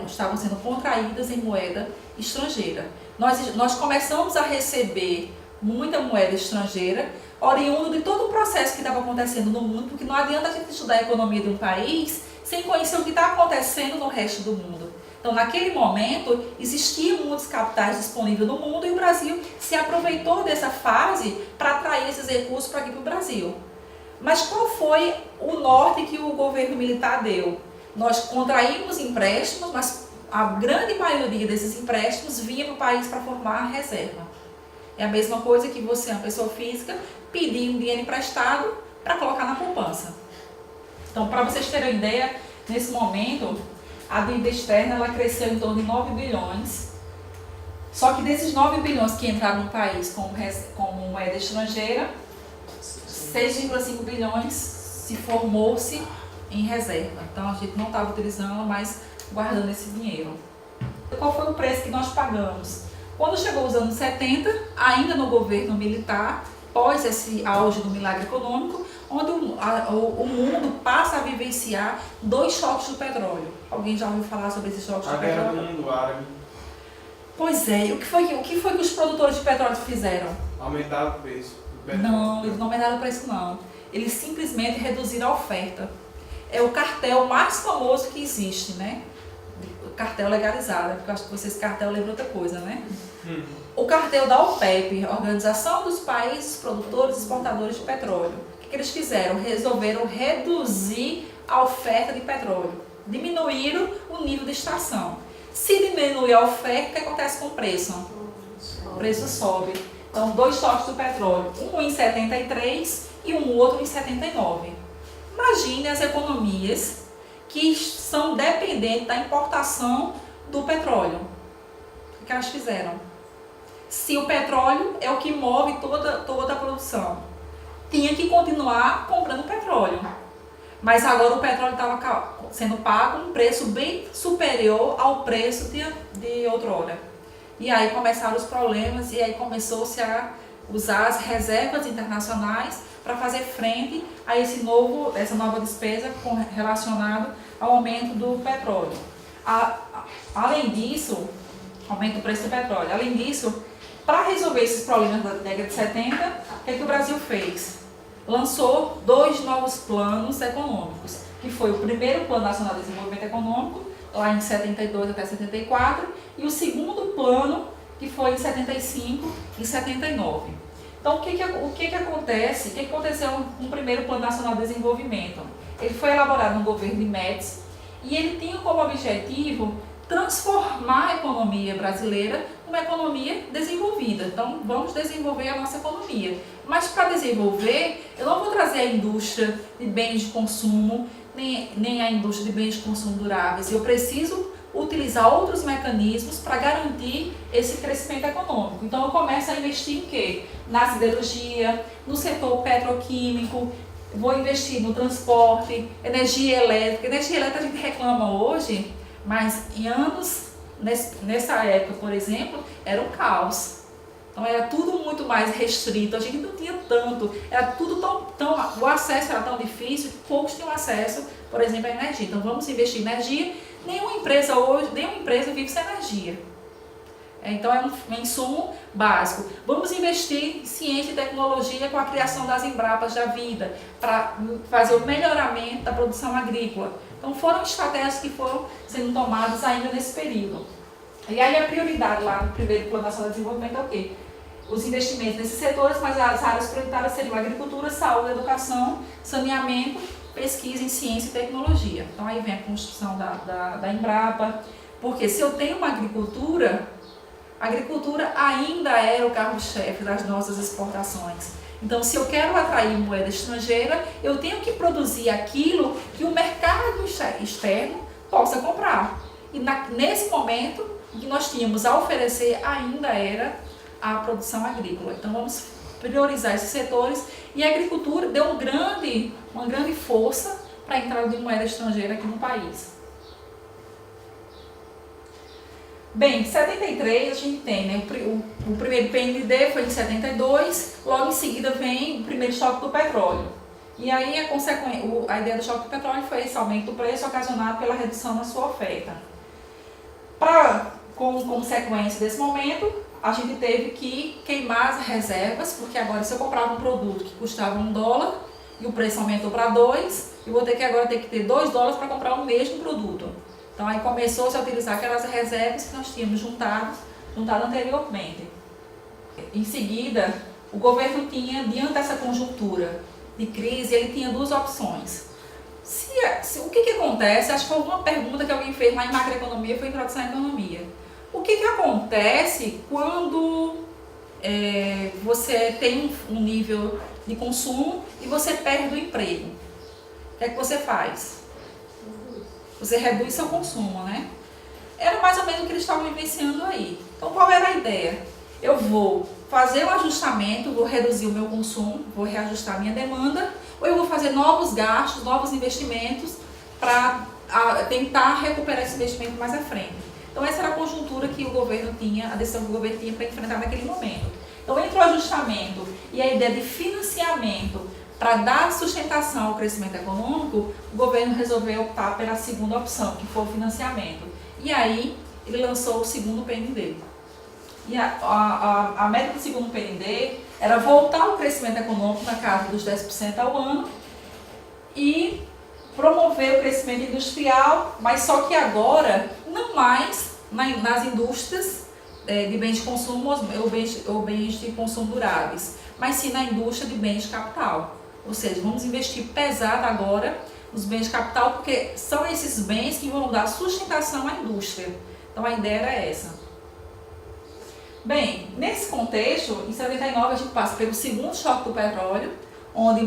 estavam sendo contraídas em moeda estrangeira. Nós começamos a receber muita moeda estrangeira, oriundo de todo o processo que estava acontecendo no mundo, porque não adianta a gente estudar a economia de um país sem conhecer o que está acontecendo no resto do mundo. Então, naquele momento, existiam muitos capitais disponíveis no mundo e o Brasil se aproveitou dessa fase para atrair esses recursos para aqui para o Brasil. Mas qual foi o norte que o governo militar deu? Nós contraímos empréstimos, mas a grande maioria desses empréstimos vinha para o país para formar a reserva. É a mesma coisa que você, uma pessoa física, pedir um dinheiro emprestado para colocar na poupança. Então, para vocês terem uma ideia, nesse momento, a dívida externa ela cresceu em torno de 9 bilhões. Só que desses 9 bilhões que entraram no país como moeda estrangeira, 6,5 bilhões se formou-se em reserva. Então, a gente não estava utilizando, mas guardando esse dinheiro. Qual foi o preço que nós pagamos? Quando chegou os anos 70, ainda no governo militar, após esse auge do milagre econômico, onde o mundo passa a vivenciar 2 choques do petróleo. Alguém já ouviu falar sobre esses choques do petróleo? A guerra do mundo árabe. Pois é, o que foi que os produtores de petróleo fizeram? Aumentaram o preço do petróleo. Não, eles não aumentaram o preço não. Eles simplesmente reduziram a oferta. É o cartel mais famoso que existe, né? O cartel legalizado, porque eu acho que vocês cartel lembram outra coisa, né? O cartel da OPEP, Organização dos Países Produtores e Exportadores de Petróleo. O que eles fizeram? Resolveram reduzir a oferta de petróleo. Diminuíram o nível de extração. Se diminuir a oferta, o que acontece com o preço? O preço sobe. Então, 2 choques do petróleo. Um em 73 e um outro em 79. Imagine as economias que são dependentes da importação do petróleo. O que elas fizeram? Se o petróleo é o que move toda a produção, tinha que continuar comprando petróleo. Mas agora o petróleo estava sendo pago um preço bem superior ao preço de outrora. E aí começaram os problemas e aí começou-se a usar as reservas internacionais para fazer frente a essa nova despesa relacionada ao aumento do petróleo. Além disso, aumento do preço do petróleo. Além disso, para resolver esses problemas da década de 70, o que o Brasil fez? Lançou 2 novos planos econômicos, que foi o primeiro Plano Nacional de Desenvolvimento Econômico, lá em 72 até 74, e o segundo plano, que foi em 75 e 79. Então, o que acontece? O que aconteceu no primeiro Plano Nacional de Desenvolvimento? Ele foi elaborado no governo de Médici e ele tinha como objetivo transformar a economia brasileira numa economia desenvolvida. Então, vamos desenvolver a nossa economia. Mas, para desenvolver, eu não vou trazer a indústria de bens de consumo, nem a indústria de bens de consumo duráveis. Eu preciso utilizar outros mecanismos para garantir esse crescimento econômico. Então, eu começo a investir em quê? Na siderurgia, no setor petroquímico, vou investir no transporte, energia elétrica. Energia elétrica a gente reclama hoje, mas em anos, nessa época, por exemplo, era um caos. Então era tudo muito mais restrito, a gente não tinha tanto, era tudo o acesso era tão difícil que poucos tinham acesso, por exemplo, à energia. Então vamos investir em energia. Nenhuma empresa vive sem energia. Então é um insumo básico. Vamos investir em ciência e tecnologia com a criação das Embrapas da vida, para fazer o melhoramento da produção agrícola. Então foram estratégias que foram sendo tomadas ainda nesse período. E aí a prioridade lá no primeiro Plano Nacional de Desenvolvimento é o quê? Os investimentos nesses setores, mas as áreas prioritárias seriam agricultura, saúde, educação, saneamento, pesquisa em ciência e tecnologia. Então aí vem a construção da Embrapa, porque se eu tenho uma agricultura, a agricultura ainda era o carro-chefe das nossas exportações. Então, se eu quero atrair moeda estrangeira, eu tenho que produzir aquilo que o mercado externo possa comprar. E nesse momento, o que nós tínhamos a oferecer ainda era a produção agrícola. Então, vamos priorizar esses setores. E a agricultura deu uma grande força para a entrada de moeda estrangeira aqui no país. Bem, em 73 a gente tem, né, o primeiro PND foi em 72, logo em seguida vem o primeiro choque do petróleo. E aí a ideia do choque do petróleo foi esse aumento do preço ocasionado pela redução na sua oferta. Como consequência desse momento, a gente teve que queimar as reservas, porque agora se eu comprava um produto que custava $1 e o preço aumentou para 2, eu vou agora ter que ter $2 para comprar o mesmo produto. Então aí começou-se a utilizar aquelas reservas que nós tínhamos juntado anteriormente. Em seguida, o governo tinha, diante dessa conjuntura de crise, ele tinha duas opções. O que acontece? Acho que foi uma pergunta que alguém fez lá em macroeconomia, foi introdução à economia. O que acontece quando você tem um nível de consumo e você perde o emprego? O que é que você faz? Você reduz seu consumo, né? Era mais ou menos o que eles estavam vivenciando aí. Então, qual era a ideia? Eu vou fazer um ajustamento, vou reduzir o meu consumo, vou reajustar a minha demanda, ou eu vou fazer novos gastos, novos investimentos para tentar recuperar esse investimento mais à frente. Então, essa era a conjuntura que o governo tinha, a decisão que o governo tinha para enfrentar naquele momento. Então, entre o ajustamento e a ideia de financiamento para dar sustentação ao crescimento econômico, o governo resolveu optar pela segunda opção, que foi o financiamento. E aí, ele lançou o segundo PND. E a meta do segundo PND era voltar o crescimento econômico na casa dos 10% ao ano e promover o crescimento industrial, mas só que agora, não mais nas indústrias de bens de consumo ou bens de consumo duráveis, mas sim na indústria de bens de capital. Ou seja, vamos investir pesado agora nos bens de capital, porque são esses bens que vão dar sustentação à indústria. Então a ideia era essa. Bem, nesse contexto, em 79 a gente passa pelo segundo choque do petróleo, onde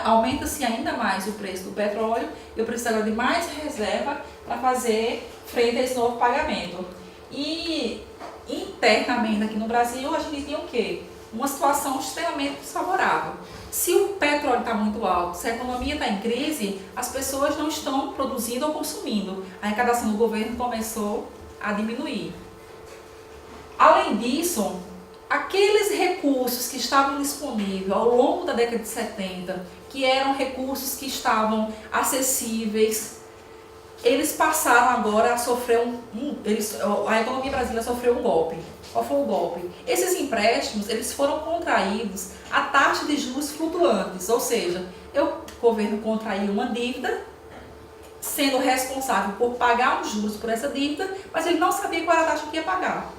aumenta-se ainda mais o preço do petróleo, e eu preciso agora de mais reserva para fazer frente a esse novo pagamento. E internamente aqui no Brasil a gente tinha o quê? Uma situação extremamente desfavorável. Se o petróleo está muito alto, se a economia está em crise, as pessoas não estão produzindo ou consumindo. A arrecadação do governo começou a diminuir. Além disso, aqueles recursos que estavam disponíveis ao longo da década de 70, que eram recursos que estavam acessíveis, eles passaram agora a sofrer a economia brasileira sofreu um golpe. Qual foi o golpe? Esses empréstimos, eles foram contraídos a taxa de juros flutuantes, ou seja, o governo contraiu uma dívida sendo responsável por pagar os juros por essa dívida, mas ele não sabia qual era a taxa que ia pagar.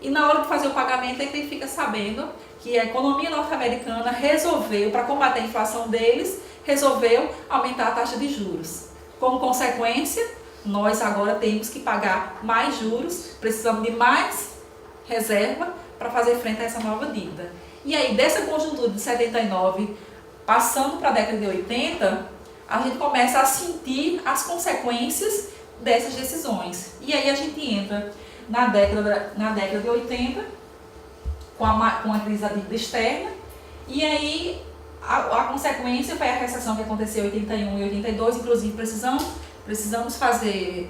E na hora de fazer o pagamento é que ele fica sabendo que a economia norte-americana resolveu, para combater a inflação deles, resolveu aumentar a taxa de juros. Como consequência, nós agora temos que pagar mais juros, precisamos de mais reserva para fazer frente a essa nova dívida. E aí, dessa conjuntura de 79, passando para a década de 80, a gente começa a sentir as consequências dessas decisões. E aí a gente entra na década de 80, com a crise da dívida externa, e aí a consequência foi a recessão que aconteceu em 81 e 82, inclusive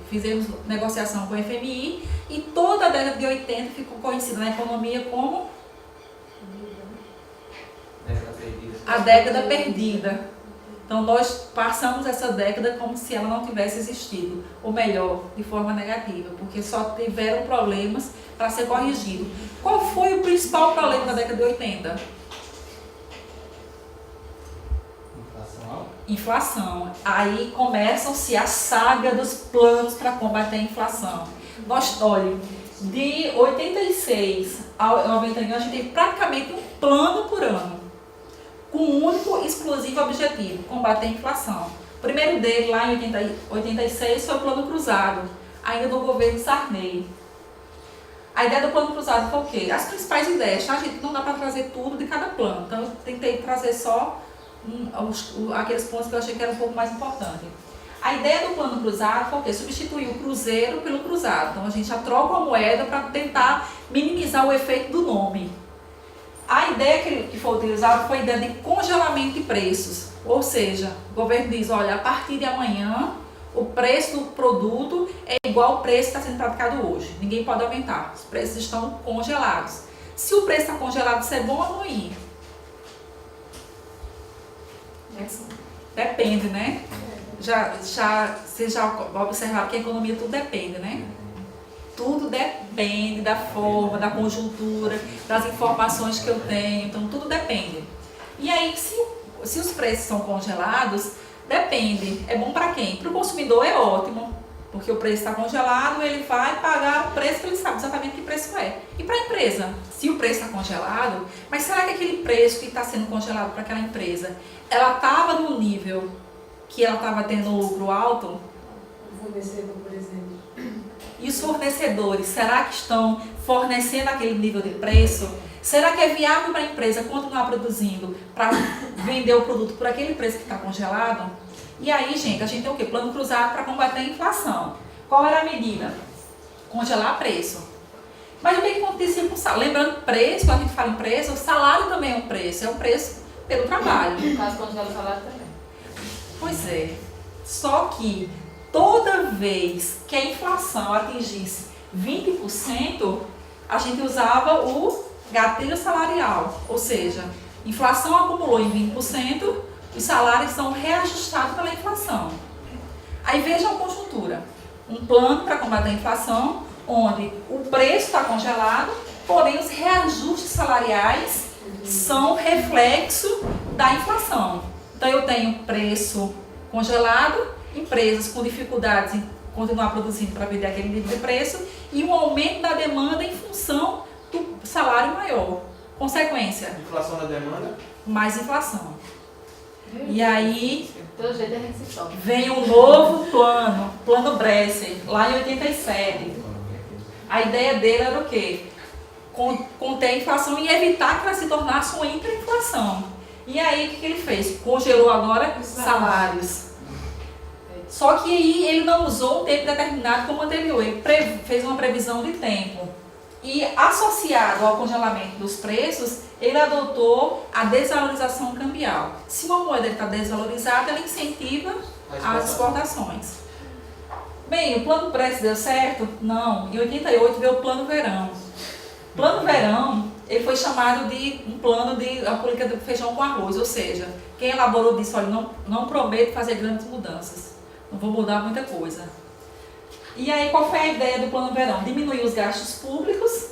fizemos negociação com o FMI, e toda a década de 80 ficou conhecida na economia como a década perdida. Então nós passamos essa década como se ela não tivesse existido, ou melhor, de forma negativa, porque só tiveram problemas para ser corrigido. Qual foi o principal problema da década de 80? Inflação. Aí começam-se a saga dos planos para combater a inflação. Olha, de 86 a 91 a gente tem praticamente um plano por ano, com um único e exclusivo objetivo: combater a inflação. O primeiro dele, lá em 86, foi o Plano Cruzado, ainda do governo Sarney. A ideia do Plano Cruzado foi o quê? As principais ideias, tá, gente? Não dá para trazer tudo de cada plano, então eu tentei trazer só aqueles pontos que eu achei que eram um pouco mais importantes. A ideia do Plano Cruzado foi o quê? Substituir o cruzeiro pelo cruzado. Então a gente já troca a moeda para tentar minimizar o efeito do nome. A ideia que foi utilizada foi a ideia de congelamento de preços, ou seja, o governo diz, olha, a partir de amanhã o preço do produto é igual ao preço que está sendo praticado hoje, ninguém pode aumentar, os preços estão congelados. Se o preço está congelado, isso é bom ou ruim? Depende, né? Vocês já observaram que a economia tudo depende, né? Tudo depende da forma, da conjuntura, das informações que eu tenho, então tudo depende. E aí, se os preços são congelados, depende. É bom para quem? Para o consumidor é ótimo, porque o preço está congelado, ele vai pagar o preço que ele sabe exatamente que preço é. E para a empresa? Se o preço está congelado, mas será que aquele preço que está sendo congelado para aquela empresa, ela estava no nível que ela estava tendo um lucro alto? O fornecedor, por exemplo. E os fornecedores, será que estão fornecendo aquele nível de preço? Será que é viável para a empresa continuar produzindo para vender o produto por aquele preço que está congelado? E aí, gente, a gente tem o quê? Plano cruzado para combater a inflação. Qual era a medida? Congelar preço. Mas o que acontecia com o salário? Lembrando, preço, quando a gente fala em preço, o salário também é um preço pelo trabalho. No caso, congela o salário também. Pois é. Só que toda vez que a inflação atingisse 20%, a gente usava o gatilho salarial, ou seja, inflação acumulou em 20%, os salários são reajustados pela inflação. Aí veja a conjuntura, um plano para combater a inflação, onde o preço está congelado, porém os reajustes salariais são reflexo da inflação. Então eu tenho preço congelado, empresas com dificuldades em continuar produzindo para vender aquele nível de preço e um aumento da demanda em função do salário maior. Consequência? Inflação da demanda? Mais inflação. E aí Todo jeito a gente se toca. vem um novo plano Bresser, lá em 87. A ideia dele era o quê? Conter a inflação e evitar que ela se tornasse uma hiperinflação. E aí o que ele fez? Congelou agora salários. Só que aí ele não usou um tempo determinado como anterior, ele fez uma previsão de tempo. E associado ao congelamento dos preços, ele adotou a desvalorização cambial. Se uma moeda está desvalorizada, ela incentiva as exportações. Bem, o plano Bresser deu certo? Não. Em 88 veio o plano Verão. O plano Verão, ele foi chamado de um plano de a política do feijão com arroz, ou seja, quem elaborou disse, olha, não prometo fazer grandes mudanças, não vou mudar muita coisa. E aí, qual foi a ideia do plano Verão? Diminuir os gastos públicos,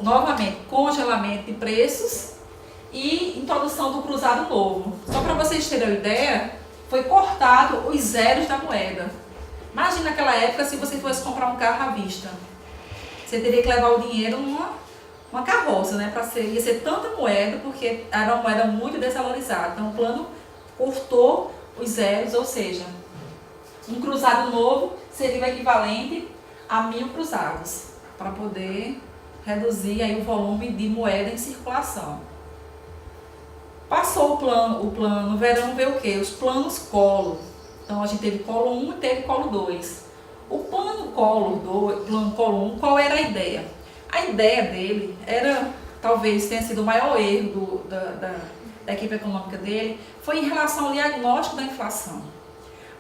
novamente, congelamento de preços e introdução do cruzado novo. Só para vocês terem uma ideia, foi cortado os zeros da moeda. Imagina naquela época se você fosse comprar um carro à vista. Você teria que levar o dinheiro numa carroça, né? Ia ser tanta moeda, porque era uma moeda muito desvalorizada. Então o plano cortou os zeros, ou seja, um cruzado novo seria o equivalente a 1000 cruzados, para poder reduzir aí o volume de moeda em circulação. Passou o plano, no verão veio o quê? Os planos Collor. Então a gente teve Collor 1 e teve Collor 2. O plano Collor 1, qual era a ideia? A ideia dele era, talvez tenha sido o maior erro da equipe econômica dele, foi em relação ao diagnóstico da inflação.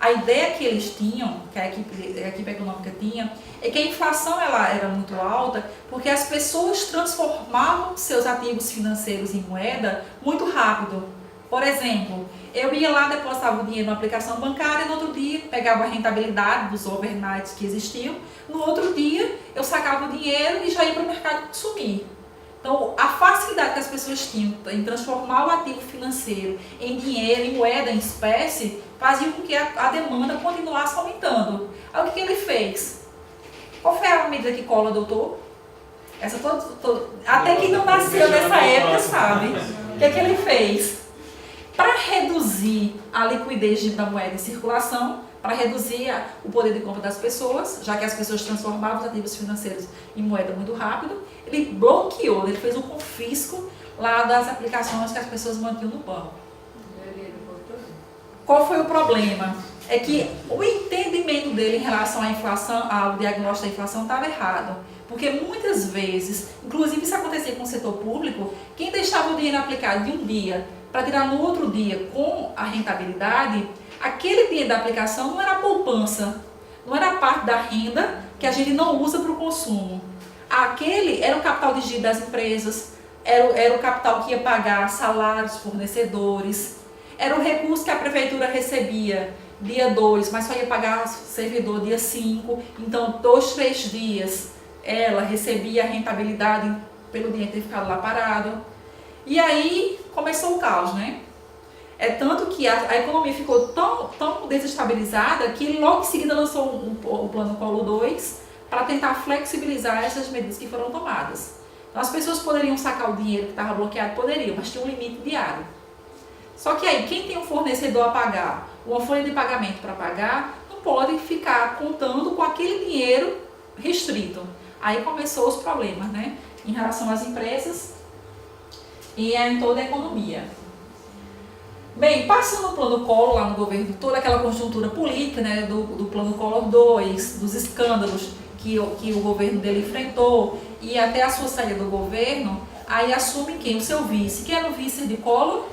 A ideia que eles tinham, que a equipe econômica tinha, é que a inflação ela era muito alta porque as pessoas transformavam seus ativos financeiros em moeda muito rápido. Por exemplo, eu ia lá, depositava o dinheiro na aplicação bancária, no outro dia pegava a rentabilidade dos overnights que existiam, no outro dia eu sacava o dinheiro e já ia para o mercado consumir. Então, a facilidade que as pessoas tinham em transformar o ativo financeiro em dinheiro, em moeda, em espécie, fazia com que a demanda continuasse aumentando. Aí o que ele fez? Qual foi a medida que Collor adotou? Até quem não nasceu nessa época sabe. O que ele fez? Para reduzir a liquidez da moeda em circulação, para reduzir o poder de compra das pessoas, já que as pessoas transformavam os ativos financeiros em moeda muito rápido, ele bloqueou, ele fez um confisco lá das aplicações que as pessoas mantinham no banco. Qual foi o problema? É que o entendimento dele em relação à inflação, ao diagnóstico da inflação estava errado. Porque muitas vezes, inclusive isso acontecia com o setor público, quem deixava o dinheiro aplicado de um dia para tirar no outro dia com a rentabilidade, aquele dinheiro da aplicação não era poupança, não era parte da renda que a gente não usa para o consumo. Aquele era o capital de giro das empresas, era o capital que ia pagar salários, fornecedores, era o recurso que a prefeitura recebia dia 2, mas só ia pagar servidor dia 5, então 2, 3 dias ela recebia a rentabilidade pelo dinheiro ter ficado lá parado. E aí começou o caos, né? É tanto que a economia ficou tão desestabilizada que logo em seguida lançou o plano Collor 2 para tentar flexibilizar essas medidas que foram tomadas. Então as pessoas poderiam sacar o dinheiro que estava bloqueado, poderiam, mas tinha um limite diário. Só que aí, quem tem um fornecedor a pagar, uma folha de pagamento para pagar, não pode ficar contando com aquele dinheiro restrito. Aí começou os problemas, né? Em relação às empresas e em toda a economia. Bem, passando o plano Collor lá no governo, toda aquela conjuntura política, né, do plano Collor 2, dos escândalos que o governo dele enfrentou e até a sua saída do governo, aí assume quem? O seu vice. Quem era o vice de Collor?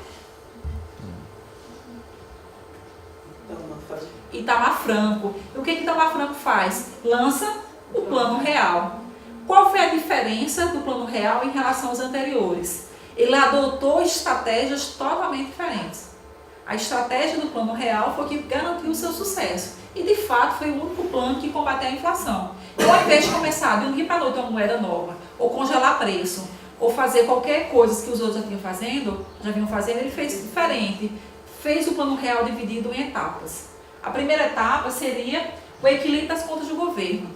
Itamar Franco. E o que Itamar Franco faz? Lança o Plano Real. Qual foi a diferença do Plano Real em relação aos anteriores? Ele adotou estratégias totalmente diferentes. A estratégia do Plano Real foi que garantiu o seu sucesso. E, de fato, foi o único plano que combateu a inflação. Então, ao invés de começar de um dia para a noite uma moeda nova, ou congelar preço, ou fazer qualquer coisa que os outros já vinham fazendo, ele fez diferente. Fez o Plano Real dividido em etapas. A primeira etapa seria o equilíbrio das contas do governo.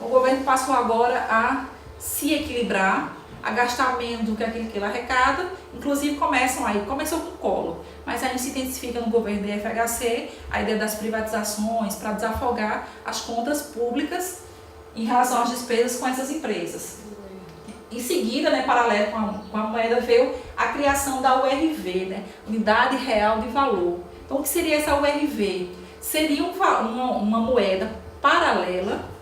O governo passou agora a se equilibrar, a gastar menos do que aquilo que ele arrecada, inclusive começou com o Collor, mas aí se intensifica no governo do FHC a ideia das privatizações para desafogar as contas públicas em relação às despesas com essas empresas. Em seguida, né, paralelo com a moeda, veio a criação da URV, né, Unidade Real de Valor. Então, o que seria essa URV? Seria uma moeda paralela,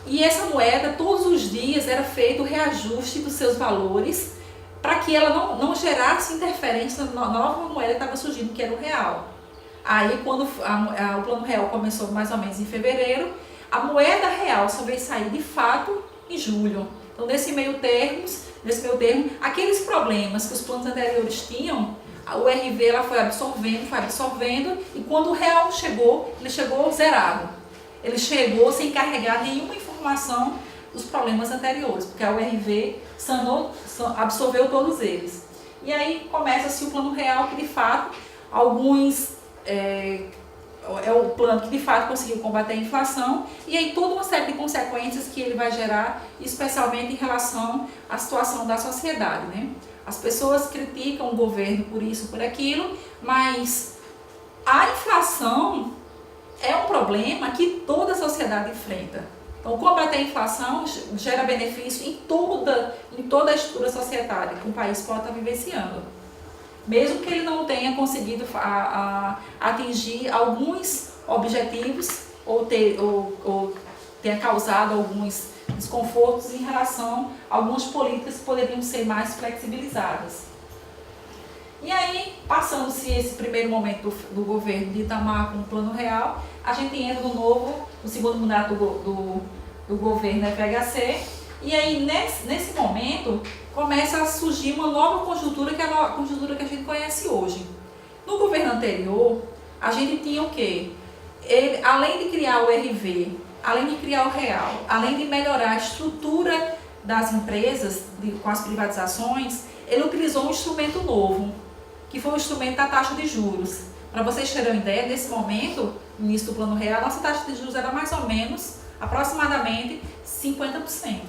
e essa moeda, todos os dias, era feito o reajuste dos seus valores para que ela não gerasse interferência na nova moeda que estava surgindo, que era o real. Aí, quando o Plano Real começou mais ou menos em fevereiro, a moeda real só veio sair de fato em julho. Então, nesse meio termo, aqueles problemas que os planos anteriores tinham, a URV ela foi absorvendo, e quando o real chegou, ele chegou zerado. Ele chegou sem carregar nenhuma informação dos problemas anteriores, porque a URV absorveu todos eles. E aí começa-se o Plano Real, que de fato alguns é o plano que de fato conseguiu combater a inflação, e aí toda uma série de consequências que ele vai gerar, especialmente em relação à situação da sociedade, né? As pessoas criticam o governo por isso, por aquilo, mas a inflação é um problema que toda a sociedade enfrenta. Então, combater a inflação gera benefício em toda a estrutura societária que um país pode estar vivenciando. Mesmo que ele não tenha conseguido atingir alguns objetivos ou tenha causado alguns desconfortos em relação a algumas políticas que poderiam ser mais flexibilizadas. E aí, passando-se esse primeiro momento do governo de Itamar com o Plano Real, a gente entra no segundo mandato do governo FHC, e aí nesse momento começa a surgir uma nova conjuntura, que é a conjuntura que a gente conhece hoje. No governo anterior, a gente tinha o quê? Ele, além de criar o RV, além de criar o Real, além de melhorar a estrutura das empresas com as privatizações, ele utilizou um instrumento novo, que foi o instrumento da taxa de juros. Para vocês terem uma ideia, nesse momento, no início do Plano Real, a nossa taxa de juros era mais ou menos, aproximadamente, 50%.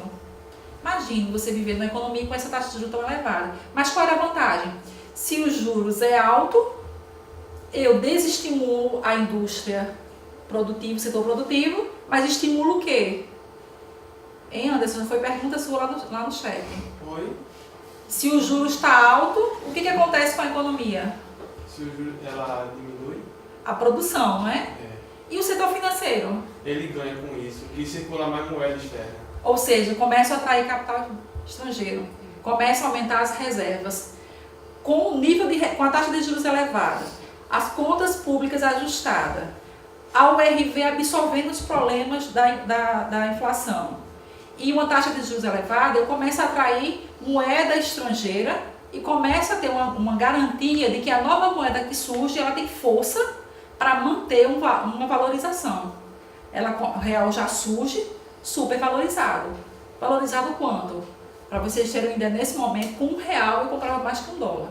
Imagine você viver numa economia com essa taxa de juros tão elevada. Mas qual era a vantagem? Se os juros é alto, eu desestimulo a indústria produtiva, o setor produtivo, mas estimulo o quê? Hein, Anderson? Foi pergunta sua lá no chat. Oi? Se o juros está alto, o que acontece com a economia? Se o juros ela diminui? A produção, não é? É. E o setor financeiro? Ele ganha com isso e circula mais moeda externa. Ou seja, começa a atrair capital estrangeiro, começa a aumentar as reservas. Com a taxa de juros elevada, as contas públicas ajustadas, a URV absorvendo os problemas da inflação e uma taxa de juros elevada, eu começo a atrair moeda estrangeira e começo a ter uma garantia de que a nova moeda que surge, ela tem força para manter uma valorização. O real já surge super valorizado. Valorizado quanto? Para vocês terem uma ideia, nesse momento, com R$1 eu comprava mais que $1.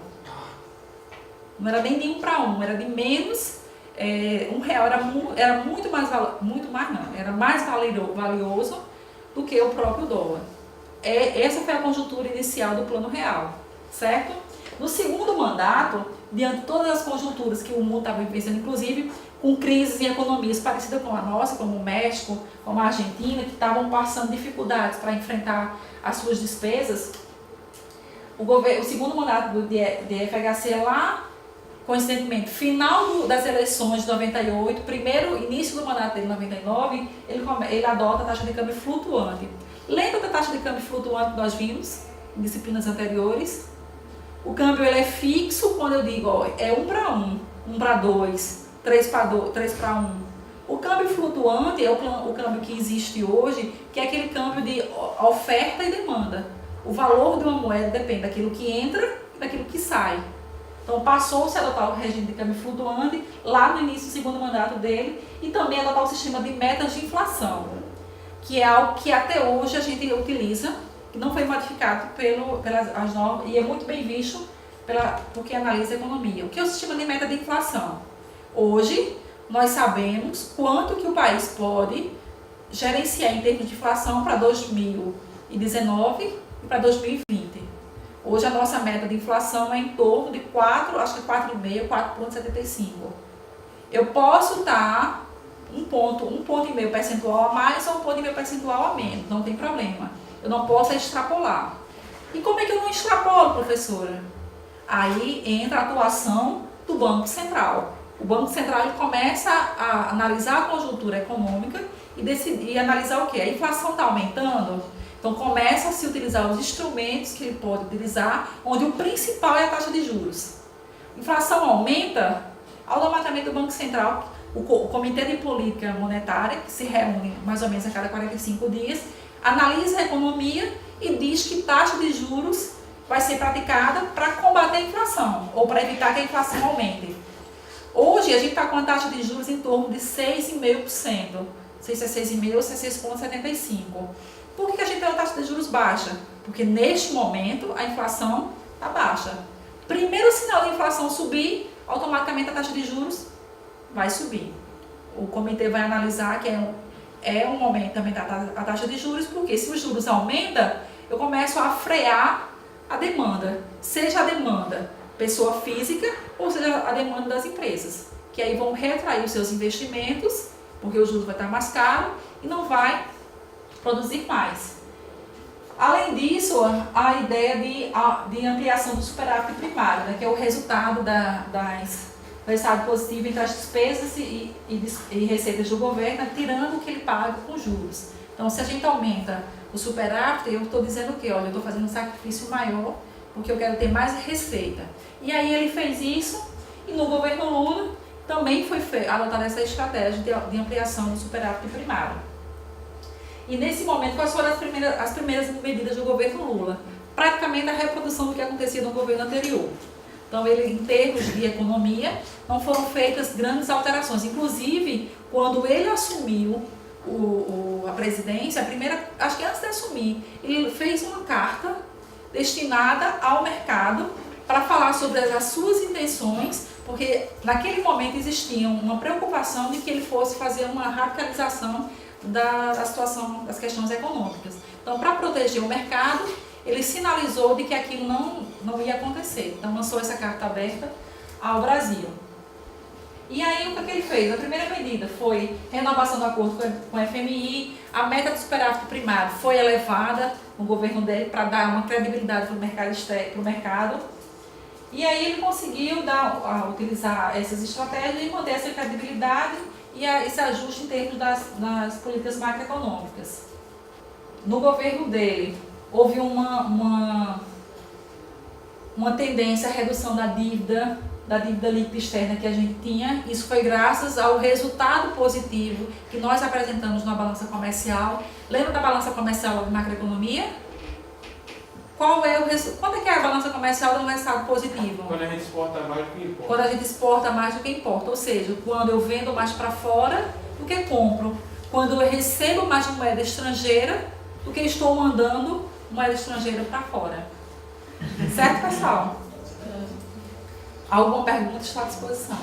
Não era nem de 1 para 1, era de menos. R$1 era era mais valioso do que o próprio dólar. Essa foi a conjuntura inicial do Plano Real, certo? No segundo mandato, diante de todas as conjunturas que o mundo estava vivenciando, inclusive com crises em economias parecidas com a nossa, como o México, como a Argentina, que estavam passando dificuldades para enfrentar as suas despesas, o segundo mandato do FHC lá, coincidentemente, final das eleições de 98, início do mandato dele em 99, ele adota a taxa de câmbio flutuante. Lembra da taxa de câmbio flutuante que nós vimos em disciplinas anteriores? O câmbio ele é fixo quando eu digo, é 1 para 1, 1 para 2, 3 para 1. O câmbio flutuante é o câmbio que existe hoje, que é aquele câmbio de oferta e demanda. O valor de uma moeda depende daquilo que entra e daquilo que sai. Então passou-se a adotar o regime de câmbio flutuante lá no início do segundo mandato dele e também adotar o sistema de metas de inflação, que é algo que até hoje a gente utiliza, que não foi modificado pelas normas e é muito bem visto porque analisa a economia. O que é o sistema de meta de inflação? Hoje nós sabemos quanto que o país pode gerenciar em termos de inflação para 2019 e para 2020. Hoje a nossa meta de inflação é em torno de 4,5, 4,75. Eu posso estar um ponto e meio percentual a mais ou 1,5 ponto percentual a menos, não tem problema. Eu não posso extrapolar. E como é que eu não extrapolo, professora? Aí entra a atuação do Banco Central. O Banco Central ele começa a analisar a conjuntura econômica e analisar o quê? A inflação está aumentando? Então começa a se utilizar os instrumentos que ele pode utilizar, onde o principal é a taxa de juros. A inflação aumenta, automaticamente o Banco Central, o Comitê de Política Monetária, que se reúne mais ou menos a cada 45 dias, analisa a economia e diz que taxa de juros vai ser praticada para combater a inflação, ou para evitar que a inflação aumente. Hoje a gente está com a taxa de juros em torno de 6,5%. Não sei se é 6,5% ou se é 6,75%. Por que a gente tem uma taxa de juros baixa? Porque neste momento a inflação está baixa. Primeiro sinal da inflação subir, automaticamente a taxa de juros vai subir. o comitê vai analisar que é um momento também da a taxa de juros, porque se os juros aumentam, eu começo a frear a demanda, seja a demanda pessoa física ou seja a demanda das empresas, que aí vão retrair os seus investimentos, porque o juros vai estar mais caro e não vai produzir mais. Além disso, a ideia de ampliação do superávit primário, né, que é o resultado do resultado positivo entre as despesas e receitas do governo, tirando o que ele paga com juros. Então, se a gente aumenta o superávit, eu estou dizendo o quê? Olha, eu estou fazendo um sacrifício maior porque eu quero ter mais receita. E aí ele fez isso e no governo Lula também foi adotada essa estratégia de ampliação do superávit primário. E nesse momento, quais foram as primeiras medidas do governo Lula? Praticamente a reprodução do que acontecia no governo anterior. Então, ele, em termos de economia, não foram feitas grandes alterações. Inclusive, quando ele assumiu a presidência, acho que antes de assumir, ele fez uma carta destinada ao mercado para falar sobre as suas intenções, porque naquele momento existia uma preocupação de que ele fosse fazer uma radicalização da situação das questões econômicas. Então, para proteger o mercado, ele sinalizou de que aquilo não ia acontecer. Então, lançou essa carta aberta ao Brasil. E aí, o que ele fez? A primeira medida foi renovação do acordo com a FMI, a meta do superávit primário foi elevada no governo dele para dar uma credibilidade para o mercado. E aí, ele conseguiu utilizar essas estratégias e manter essa credibilidade e esse ajuste em termos das políticas macroeconômicas. No governo dele, houve uma tendência à redução da dívida líquida externa que a gente tinha. Isso foi graças ao resultado positivo que nós apresentamos na balança comercial. Lembra da balança comercial de macroeconomia? Quando é que é a balança comercial dá um resultado positivo? Quando a gente exporta mais do que importa. Quando a gente exporta mais do que importa, ou seja, quando eu vendo mais para fora do que compro. Quando eu recebo mais de moeda estrangeira do que estou mandando moeda estrangeira para fora. Certo, pessoal? Alguma pergunta está à disposição.